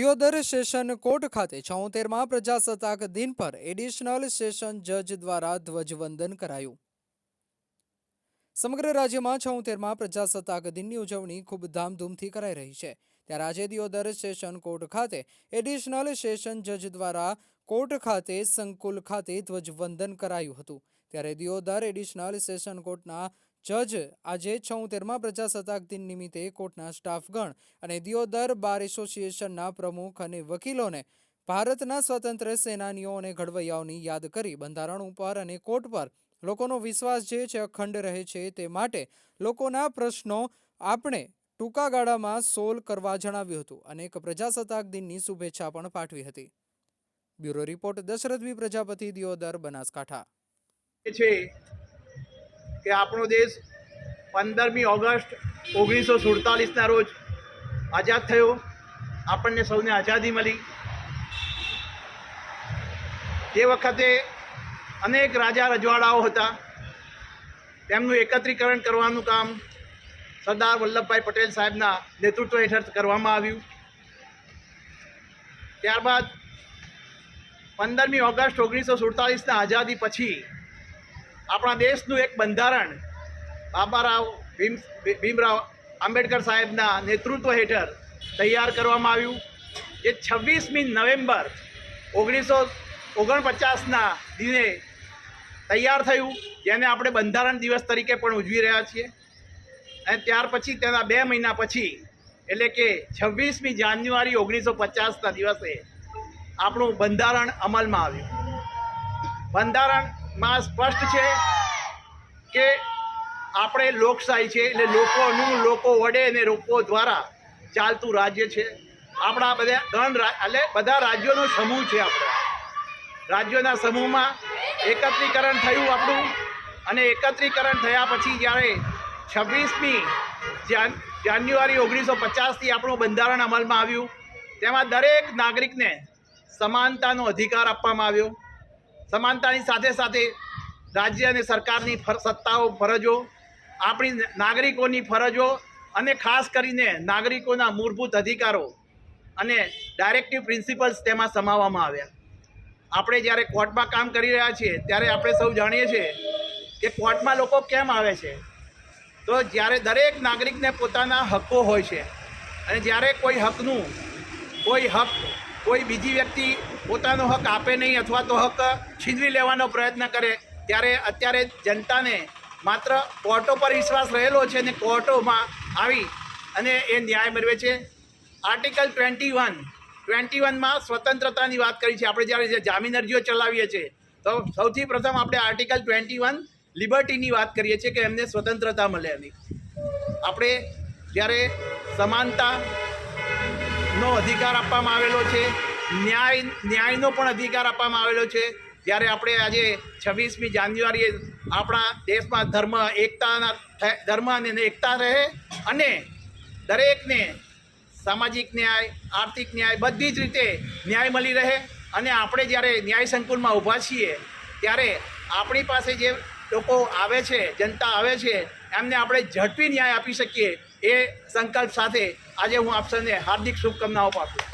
Deodar session court ખાતે 76મા પ્રજાસત્તાક દિન પર એડિશનલ સેશન જજ દ્વારા ધ્વજવંદન કરાયું। સમગ્ર રાજ્યમાં 76મા પ્રજાસત્તાક દિનની ઉજવણી ખૂબ ધામધૂમથી કરાઈ રહી છે। ત્યારે આજે દિયોદર સેશન કોર્ટ ખાતે એડિશનલ સેશન જજ દ્વારા કોર્ટ ખાતે સંકુલ ખાતે ધ્વજવંદન કરાયું હતું। ત્યારે દિયોદર એડિશનલ સેશન કોર્ટના જજ આજે 76મા પ્રજાસત્તાક દિન નિમિત્તે કોર્ટના સ્ટાફગણ અને દિયોદર બાર એસોસિએશનના પ્રમુખ અને વકીલોને ભારતના સ્વતંત્ર સેનાનીઓ અને ઘડવૈયાઓની યાદ કરી બંધારણ ઉપર અને કોર્ટ પર લોકોનો વિશ્વાસ જે છે અખંડ રહે છે તે માટે લોકોના પ્રશ્નો આપણે ટૂંકા ગાળામાં સોલ્વ કરવા જણાવ્યું હતું અને એક પ્રજાસત્તાક દિનની શુભેચ્છા પણ પાઠવી હતી। બ્યુરો રિપોર્ટ દશરથ બી પ્રજાપતિ, દિયોદર, બનાસકાંઠા। કે આપણો દેશ 15મી ઓગસ્ટ 1947ના રોજ આઝાદ થયો। આપણને સૌને આઝાદી મળી। તે વખતે અનેક રાજા રજવાડાઓ હતા। તેમનું એકત્રીકરણ કરવાનું કામ સરદાર વલ્લભભાઈ પટેલ સાહેબના નેતૃત્વ હેઠળ કરવામાં આવ્યું। ત્યારબાદ 15મી ઓગસ્ટ 1947ના આઝાદી પછી આપણા દેશનું એક બંધારણ બાબારાવ ભીમરાવ આંબેડકર સાહેબના નેતૃત્વ હેઠળ તૈયાર કરવામાં આવ્યું, જે 26મી નવેમ્બર 1949ના દિને તૈયાર થયું, જેને આપણે બંધારણ દિવસ તરીકે પણ ઉજવી રહ્યા છીએ। અને ત્યાર પછી તેના 2 મહિના પછી એટલે કે 26મી જાન્યુઆરી 1950ના દિવસે આપણું બંધારણ અમલમાં આવ્યું। બંધારણમાં સ્પષ્ટ છે કે આપણે લોકશાહી છે, એટલે લોકોનું લોકો વડે અને લોકો દ્વારા ચાલતું રાજ્ય છે। આપણા બધા રાજ્યોનો સમૂહ છે। આપણે રાજ્યોના સમૂહમાં એકત્રીકરણ થયું આપણું, અને એકત્રીકરણ થયા પછી જ્યારે 26મી જાન્યુઆરી 1950થી આપણું બંધારણ અમલમાં આવ્યું, તેમાં દરેક નાગરિકને સમાનતાનો અધિકાર આપવામાં આવ્યો। સમાનતાની સાથે સાથે રાજ્ય અને સરકારની સત્તાઓ, ફરજો, આપણી નાગરિકોની ફરજો અને ખાસ કરીને નાગરિકોના મૂળભૂત અધિકારો અને ડાયરેક્ટિવ પ્રિન્સિપલ્સ તેમાં સમાવવામાં આવ્યા। આપણે જ્યારે કોર્ટમાં કામ કરી રહ્યા છીએ ત્યારે આપણે સૌ જાણીએ છીએ કે કોર્ટમાં લોકો કેમ આવે છે, તો જ્યારે દરેક નાગરિકને પોતાના હક્કો હોય છે, અને જ્યારે કોઈ બીજી વ્યક્તિ પોતાનો હક આપે નહીં અથવા તો હક છીનવી લેવાનો પ્રયત્ન કરે, ત્યારે અત્યારે જનતાને માત્ર કોર્ટો પર વિશ્વાસ રહેલો છે અને કોર્ટોમાં આવી અને એ ન્યાય મેળવે છે। આર્ટિકલ 21માં સ્વતંત્રતાની વાત કરી છે। આપણે જ્યારે જામીન અરજીઓ ચલાવીએ છીએ તો સૌથી પ્રથમ આપણે આર્ટિકલ 21 લિબર્ટીની વાત કરીએ છીએ કે એમને સ્વતંત્રતા મળે એની। આપણે જ્યારે સમાનતાનો અધિકાર આપવામાં આવેલો છે, ન્યાયનો પણ અધિકાર આપવામાં આવેલો છે। જ્યારે આપણે આજે 26મી જાન્યુઆરીએ આપણા દેશમાં ધર્મ અને એકતા રહે અને દરેકને સામાજિક ન્યાય, આર્થિક ન્યાય, બધી જ રીતે ન્યાય મળી રહે, અને આપણે જ્યારે ન્યાય સંકુલમાં ઊભા છીએ ત્યારે આપણી પાસે જે લોકો આવે છે, જનતા આવે છે, એમને આપણે ઝડપી ન્યાય આપી શકીએ, એ સંકલ્પ સાથે આજે હું આપ સૌને હાર્દિક શુભકામનાઓ પાઠવું।